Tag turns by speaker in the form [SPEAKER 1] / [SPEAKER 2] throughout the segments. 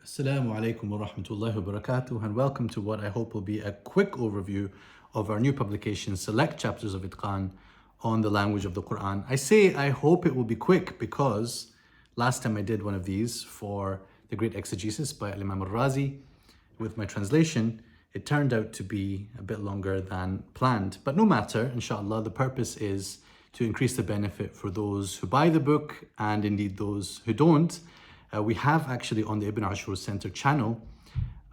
[SPEAKER 1] Assalamu alaikum wa rahmatullahi wa barakatuh, and welcome to what I hope will be a quick overview of our new publication, Select Chapters of Itqān on the language of the Quran. I say I hope it will be quick because last time I did one of these for the great exegesis by Imam al-Razi with my translation, it turned out to be a bit longer than planned. But no matter, inshallah, the purpose is to increase the benefit for those who buy the book and indeed those who don't. We have actually on the Ibn Ashur Center channel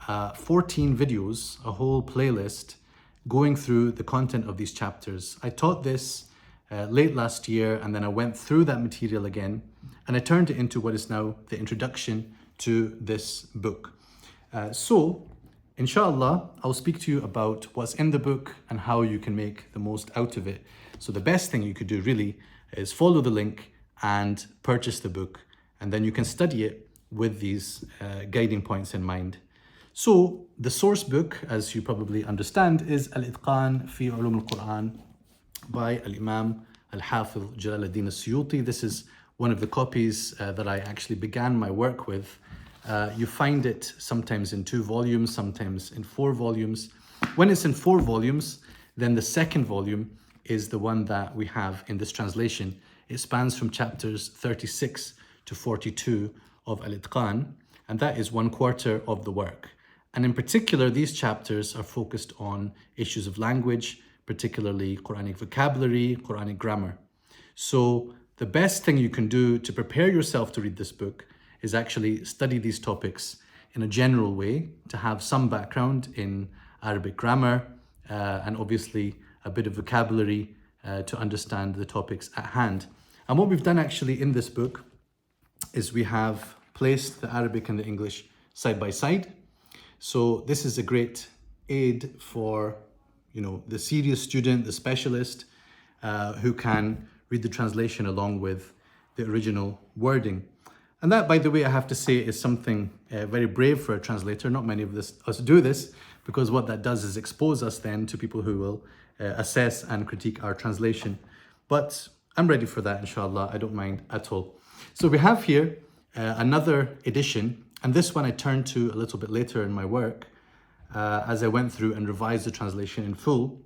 [SPEAKER 1] 14 videos, a whole playlist going through the content of these chapters. I taught this late last year, and then I went through that material again and I turned it into what is now the introduction to this book. So inshallah, I'll speak to you about what's in the book and how you can make the most out of it. So the best thing you could do really is follow the link and purchase the book, and then you can study it with these guiding points in mind. So the source book, as you probably understand, is Itqān fi Ulūm al-Qur'an by Al-Imam Al-Hafiz Jalal-ad-Din al-Suyuti. This is one of the copies that I actually began my work with. You find it sometimes in 2 volumes, sometimes in 4 volumes. When it's in 4 volumes, then the second volume is the one that we have in this translation. It spans from chapters 36 to 42 of Al-Itqān, and that is 1/4 of the work. And in particular, these chapters are focused on issues of language, particularly Quranic vocabulary, Quranic grammar. So the best thing you can do to prepare yourself to read this book is actually study these topics in a general way, to have some background in Arabic grammar, and obviously a bit of vocabulary to understand the topics at hand. And what we've done actually in this book is we have placed the Arabic and the English side by side. So this is a great aid for, the serious student, the specialist, who can read the translation along with the original wording. And that, by the way, I have to say is something very brave for a translator. Not many of us do this, because what that does is expose us then to people who will assess and critique our translation. But I'm ready for that, inshallah. I don't mind at all. So we have here another edition, and this one I turned to a little bit later in my work as I went through and revised the translation in full.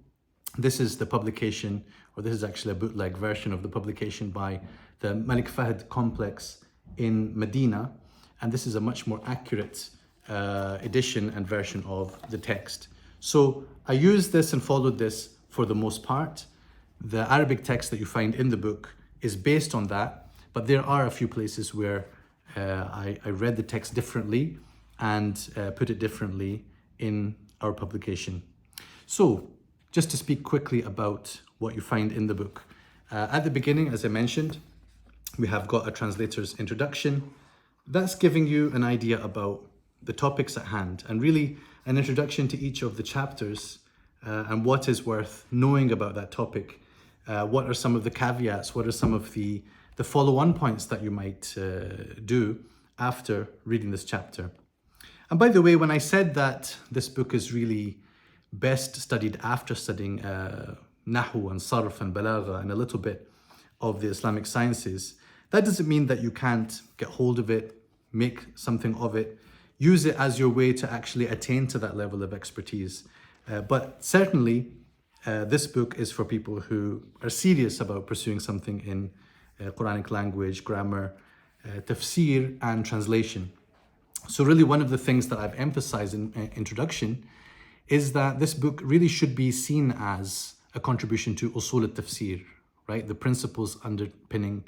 [SPEAKER 1] This is the publication, or this is actually a bootleg version of the publication by the Malik Fahd complex in Medina, and this is a much more accurate edition and version of the text. So I used this and followed this for the most part. The Arabic text that you find in the book is based on that, but there are a few places where I read the text differently and put it differently in our publication. So just to speak quickly about what you find in the book. At the beginning, as I mentioned, we have got a translator's introduction. That's giving you an idea about the topics at hand, and really an introduction to each of the chapters and what is worth knowing about that topic. What are some of the caveats? What are some of the follow-on points that you might do after reading this chapter? And by the way, when I said that this book is really best studied after studying Nahu and Sarf and Balagha and a little bit of the Islamic sciences, that doesn't mean that you can't get hold of it, make something of it, use it as your way to actually attain to that level of expertise. But certainly, this book is for people who are serious about pursuing something in Quranic language, grammar, tafsir, and translation. So really one of the things that I've emphasized in introduction is that this book really should be seen as a contribution to usul al-tafsir, right? The principles underpinning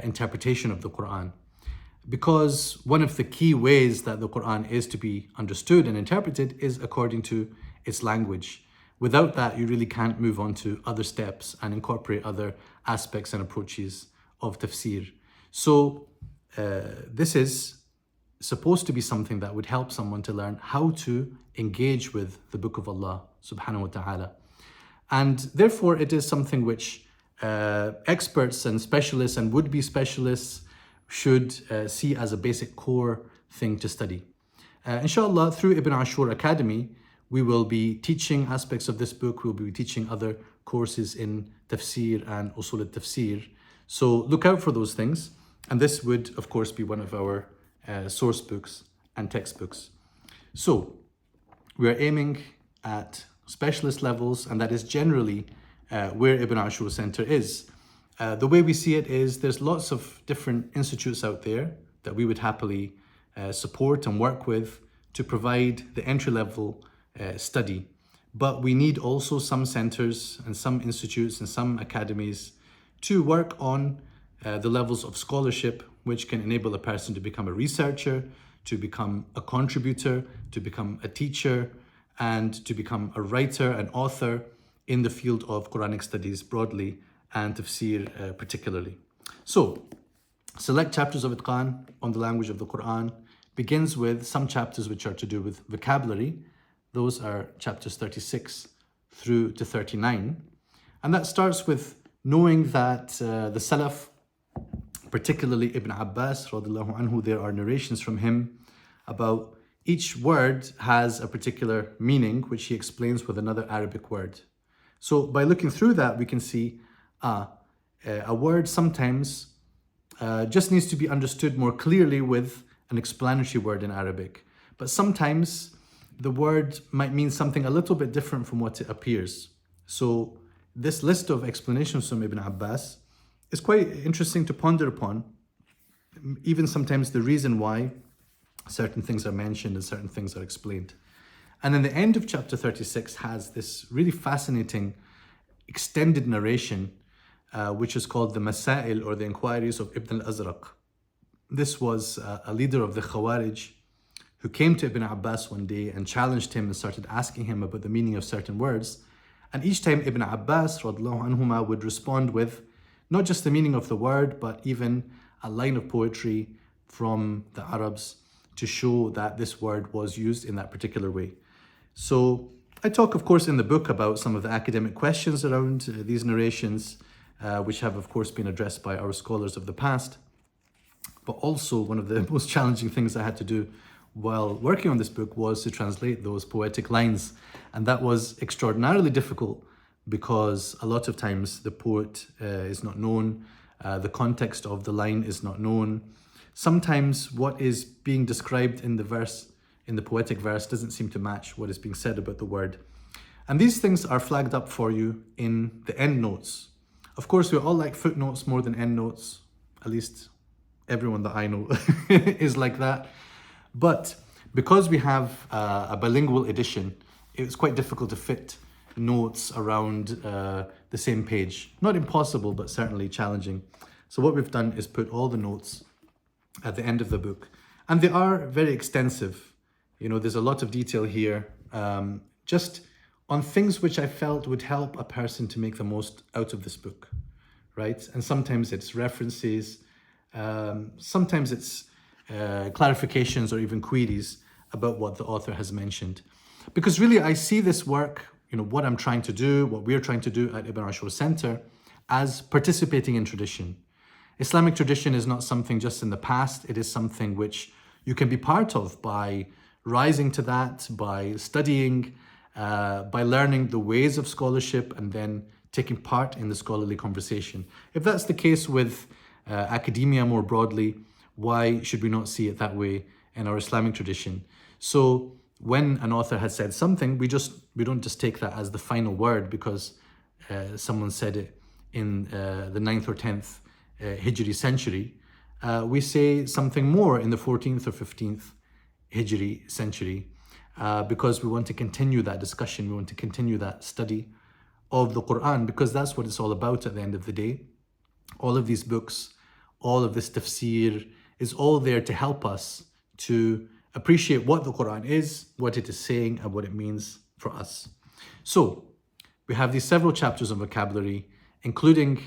[SPEAKER 1] interpretation of the Quran. Because one of the key ways that the Quran is to be understood and interpreted is according to its language. Without that, you really can't move on to other steps and incorporate other aspects and approaches of tafsir. So this is supposed to be something that would help someone to learn how to engage with the Book of Allah subhanahu wa ta'ala. And therefore, it is something which experts and specialists and would-be specialists should see as a basic core thing to study. Inshallah, through Ibn Ashur Academy, we will be teaching aspects of this book. We'll be teaching other courses in tafsir and usul al-tafsir. So look out for those things. And this would, of course, be one of our source books and textbooks. So we are aiming at specialist levels, and that is generally where Ibn Ashur Center is. The way we see it is there's lots of different institutes out there that we would happily support and work with to provide the entry-level study. But we need also some centers and some institutes and some academies to work on the levels of scholarship, which can enable a person to become a researcher, to become a contributor, to become a teacher, and to become a writer, an author in the field of Quranic studies broadly and tafsir particularly. So, select chapters of Itqān on the language of the Quran begins with some chapters which are to do with vocabulary. Those are chapters 36 through to 39. And that starts with knowing that the Salaf, particularly Ibn Abbas, radiallahu anhu, there are narrations from him about each word has a particular meaning, which he explains with another Arabic word. So by looking through that, we can see a word sometimes just needs to be understood more clearly with an explanatory word in Arabic. But sometimes the word might mean something a little bit different from what it appears. So this list of explanations from Ibn Abbas is quite interesting to ponder upon, even sometimes the reason why certain things are mentioned and certain things are explained. And then the end of chapter 36 has this really fascinating extended narration, which is called the Masail, or the Inquiries of Ibn al-Azraq. This was a leader of the Khawarij who came to Ibn Abbas one day and challenged him and started asking him about the meaning of certain words. And each time Ibn Abbas radiallahu anhuma would respond with not just the meaning of the word, but even a line of poetry from the Arabs to show that this word was used in that particular way. So I talk, of course, in the book about some of the academic questions around these narrations, which have, of course, been addressed by our scholars of the past. But also one of the most challenging things I had to do while working on this book was to translate those poetic lines. And that was extraordinarily difficult because a lot of times the poet is not known, the context of the line is not known. Sometimes what is being described in the verse, in the poetic verse, doesn't seem to match what is being said about the word. And these things are flagged up for you in the endnotes. Of course, we all like footnotes more than endnotes. At least everyone that I know is like that. But because we have a bilingual edition, it's quite difficult to fit notes around the same page. Not impossible, but certainly challenging. So what we've done is put all the notes at the end of the book. And they are very extensive. You know, there's a lot of detail here, just on things which I felt would help a person to make the most out of this book, right? And sometimes it's references, sometimes it's clarifications or even queries about what the author has mentioned. Because really I see this work, you know, what I'm trying to do, what we're trying to do at Ibn Ashur Center, as participating in tradition. Islamic tradition is not something just in the past, it is something which you can be part of by rising to that, by studying, by learning the ways of scholarship and then taking part in the scholarly conversation. If that's the case with academia more broadly, why should we not see it that way in our Islamic tradition? So when an author has said something, we don't just take that as the final word because someone said it in the 9th or 10th Hijri century. We say something more in the 14th or 15th Hijri century because we want to continue that discussion, we want to continue that study of the Quran, because that's what it's all about at the end of the day. All of these books, all of this tafsir is all there to help us to appreciate what the Quran is, what it is saying, and what it means for us. So we have these several chapters on vocabulary, including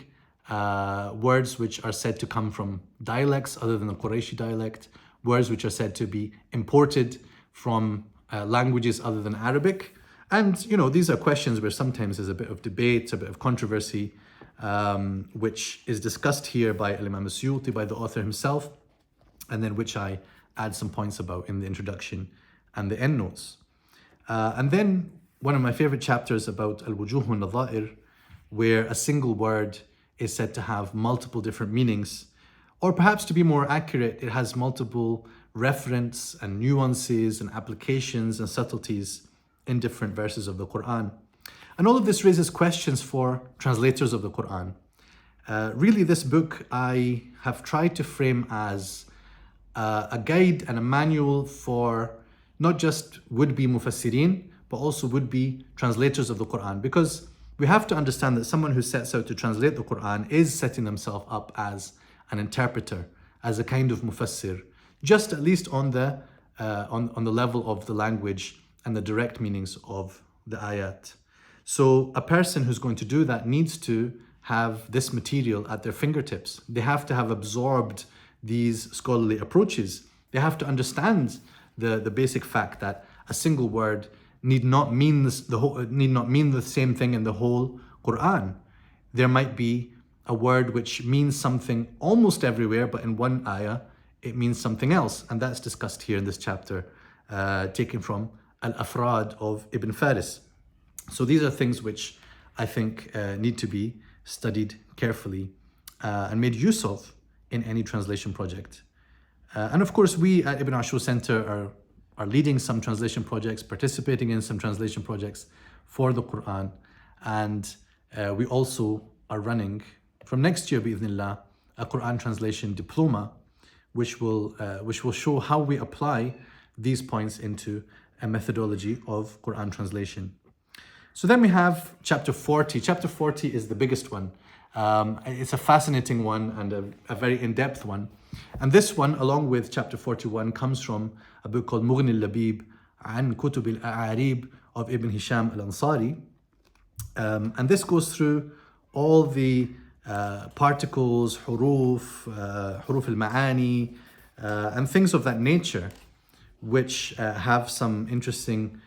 [SPEAKER 1] words which are said to come from dialects other than the Qurayshi dialect, words which are said to be imported from languages other than Arabic. And, you know, these are questions where sometimes there's a bit of debate, a bit of controversy, which is discussed here by Imam Suyuti, by the author himself, and then which I add some points about in the introduction and the endnotes. And then one of my favorite chapters about Al-Wujuh al-Nadha'ir, where a single word is said to have multiple different meanings, or perhaps to be more accurate, it has multiple reference and nuances and applications and subtleties in different verses of the Quran. And all of this raises questions for translators of the Quran. Really, this book I have tried to frame as a guide and a manual for not just would-be mufassirin, but also would-be translators of the Quran. Because we have to understand that someone who sets out to translate the Quran is setting themselves up as an interpreter, as a kind of mufassir, just at least on the level of the language and the direct meanings of the ayat. So a person who's going to do that needs to have this material at their fingertips. They have to have absorbed these scholarly approaches. They have to understand the basic fact that a single word need not mean the same thing in the whole Quran. There might be a word which means something almost everywhere, but in one ayah it means something else, and that's discussed here in this chapter, taken from Al-Afrad of Ibn Faris. So these are things which I think need to be studied carefully and made use of in any translation project. And of course, we at Ibn Ashur Center are leading some translation projects, participating in some translation projects for the Quran. And we also are running, from next year, bi'idhnillah, a Quran translation diploma, which will show how we apply these points into a methodology of Quran translation. So then we have chapter 40. Chapter 40 is the biggest one. It's a fascinating one and a very in-depth one. And this one, along with chapter 41, comes from a book called Mughni al-Labib an Kutub al-A'arib of Ibn Hisham al-Ansari. And this goes through all the particles, huruf al-ma'ani, and things of that nature, which have some interesting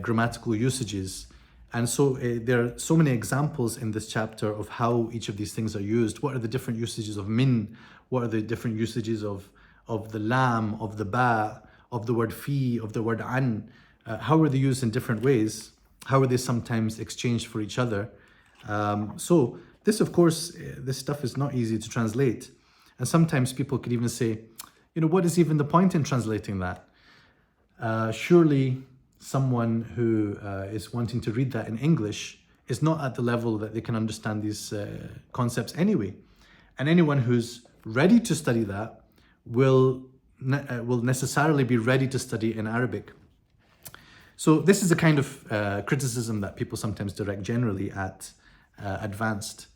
[SPEAKER 1] grammatical usages. And so there are so many examples in this chapter of how each of these things are used. What are the different usages of min? What are the different usages of the lam, of the ba, of the word fi, of the word an? How are they used in different ways? How are they sometimes exchanged for each other? So this, of course, this stuff is not easy to translate. And sometimes people could even say, what is even the point in translating that? Surely someone who is wanting to read that in English is not at the level that they can understand these concepts anyway. And anyone who's ready to study that will necessarily be ready to study in Arabic. So this is a kind of criticism that people sometimes direct generally at advanced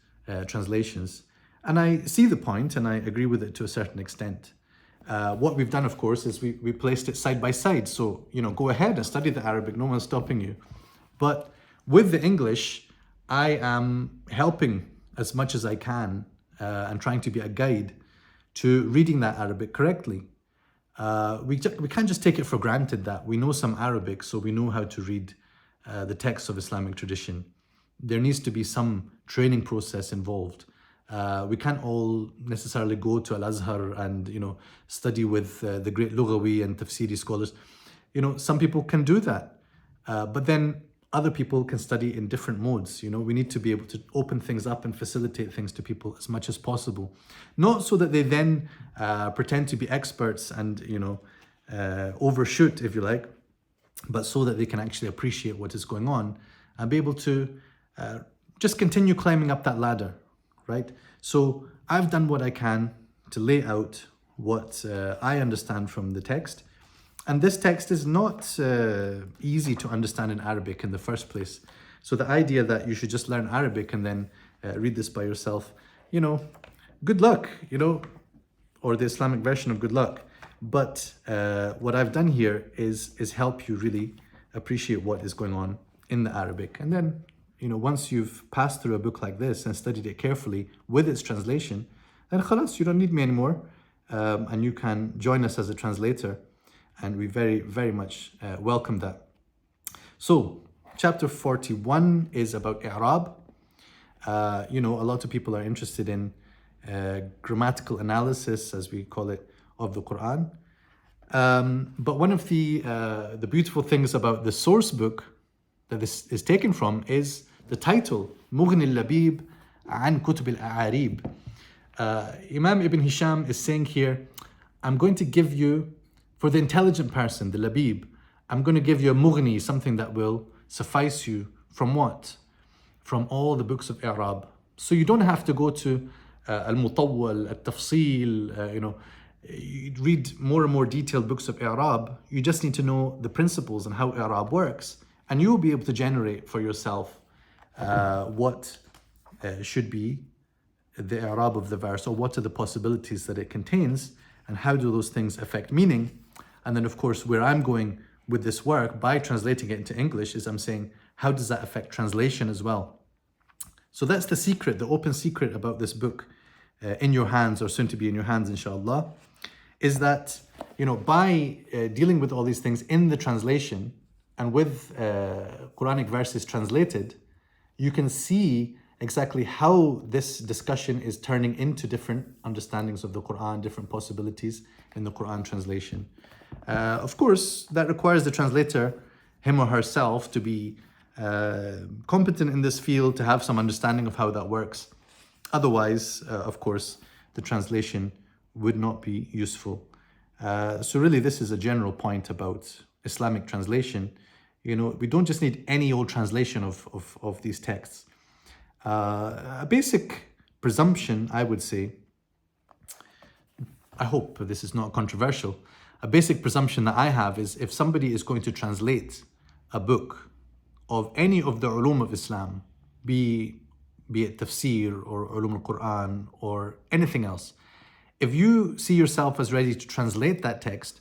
[SPEAKER 1] translations. And I see the point and I agree with it to a certain extent. What we've done, of course, is we placed it side by side. So, go ahead and study the Arabic, no one's stopping you. But with the English, I am helping as much as I can and trying to be a guide to reading that Arabic correctly. We can't just take it for granted that we know some Arabic, so we know how to read the texts of Islamic tradition. There needs to be some training process involved. We can't all necessarily go to Al-Azhar and study with the great Lughawi and Tafsiri scholars. Some people can do that, but then other people can study in different modes. We need to be able to open things up and facilitate things to people as much as possible, not so that they then pretend to be experts and overshoot, if you like, but so that they can actually appreciate what is going on and be able to just continue climbing up that ladder. Right? So I've done what I can to lay out what I understand from the text. And this text is not easy to understand in Arabic in the first place. So the idea that you should just learn Arabic and then read this by yourself, good luck, or the Islamic version of good luck. But what I've done here is help you really appreciate what is going on in the Arabic. And then once you've passed through a book like this and studied it carefully with its translation, then khalas, you don't need me anymore. And you can join us as a translator. And we very, very much welcome that. So, chapter 41 is about i'rab. A lot of people are interested in grammatical analysis, as we call it, of the Quran. But one of the beautiful things about the source book that this is taken from is the title, Mughni al-Labib an Kutub al-A'arib. Imam Ibn Hisham is saying here, I'm going to give you For the intelligent person, the labib, I'm going to give you a mughni, something that will suffice you from what? From all the books of i'rab. So you don't have to go to al-mutawwal, al-tafsil, you read more and more detailed books of i'rab. You just need to know the principles and how i'rab works, and you'll be able to generate for yourself what should be the i'rab of the verse, or what are the possibilities that it contains, and how do those things affect meaning. And then, of course, where I'm going with this work by translating it into English is I'm saying, how does that affect translation as well? So that's the secret, the open secret about this book in your hands, or soon to be in your hands, inshallah, is that, by dealing with all these things in the translation and with Quranic verses translated, you can see exactly how this discussion is turning into different understandings of the Quran, different possibilities in the Quran translation. Of course, that requires the translator, him or herself, to be competent in this field, to have some understanding of how that works. Otherwise, of course, the translation would not be useful. So really, this is a general point about Islamic translation. We don't just need any old translation of these texts. A basic presumption, I would say, I hope this is not controversial, a basic presumption that I have is, if somebody is going to translate a book of any of the ulum of Islam, be it tafsir or ulum al-Quran or anything else, if you see yourself as ready to translate that text,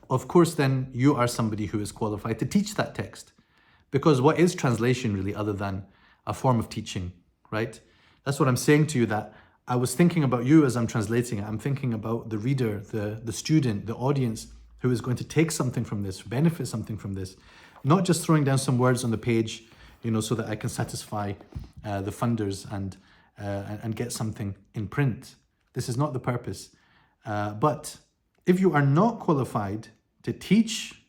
[SPEAKER 1] of course then you are somebody who is qualified to teach that text. Because what is translation really other than a form of teaching, right? That's what I'm saying to you, that I was thinking about you as I'm translating it. I'm thinking about the reader, the student, the audience who is going to take something from this, benefit something from this. Not just throwing down some words on the page, so that I can satisfy the funders and get something in print. This is not the purpose. But if you are not qualified to teach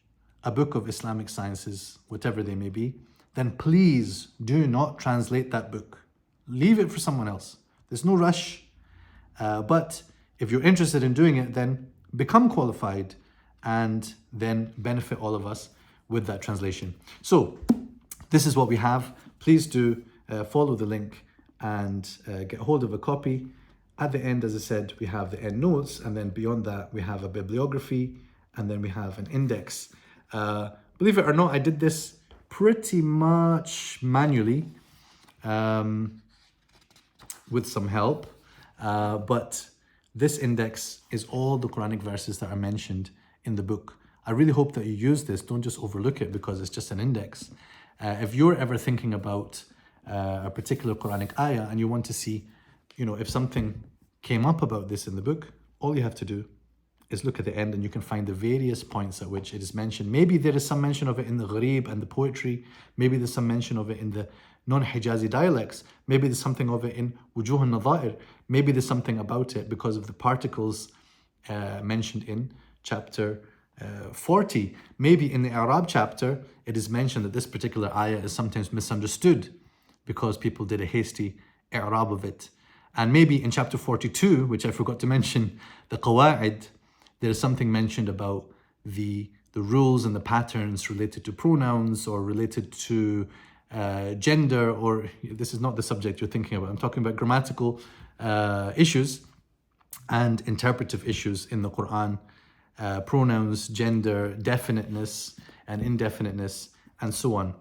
[SPEAKER 1] a book of Islamic sciences, whatever they may be, then please do not translate that book. Leave it for someone else. There's no rush. But if you're interested in doing it, then become qualified and then benefit all of us with that translation. So this is what we have. Please do follow the link and get hold of a copy. At the end, as I said, we have the end notes, and then beyond that, we have a bibliography, and then we have an index. Believe it or not, I did this pretty much manually with some help, but this index is all the Quranic verses that are mentioned in the book. I really hope that you use this. Don't just overlook it because it's just an index. If you're ever thinking about a particular Quranic ayah and you want to see, if something came up about this in the book, all you have to do is look at the end and you can find the various points at which it is mentioned. Maybe there is some mention of it in the gharib and the poetry. Maybe there's some mention of it in the non-Hijazi dialects. Maybe there's something of it in wujuh al-nadha'ir. Maybe there's something about it because of the particles mentioned in chapter 40. Maybe in the Arab chapter, it is mentioned that this particular ayah is sometimes misunderstood because people did a hasty Arab of it. And maybe in chapter 42, which I forgot to mention, the qawa'id, there is something mentioned about the rules and the patterns related to pronouns or related to gender, or this is not the subject you're thinking about. I'm talking about grammatical issues and interpretive issues in the Quran. Pronouns, gender, definiteness and indefiniteness, and so on.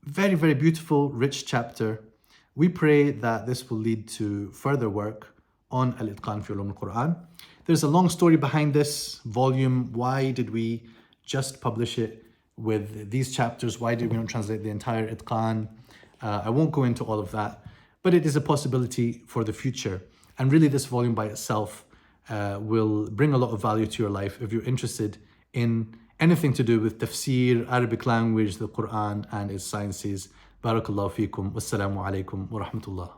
[SPEAKER 1] Very, very beautiful, rich chapter. We pray that this will lead to further work on Al-Itqān fi Ulūm al-Qur'an. There's a long story behind this volume. Why did we just publish it with these chapters? Why did we not translate the entire Itqān? I won't go into all of that, but it is a possibility for the future. And really this volume by itself will bring a lot of value to your life if you're interested in anything to do with tafsir, Arabic language, the Quran and its sciences. Barakallahu feekum. Wassalamu alaikum wa rahmatullah.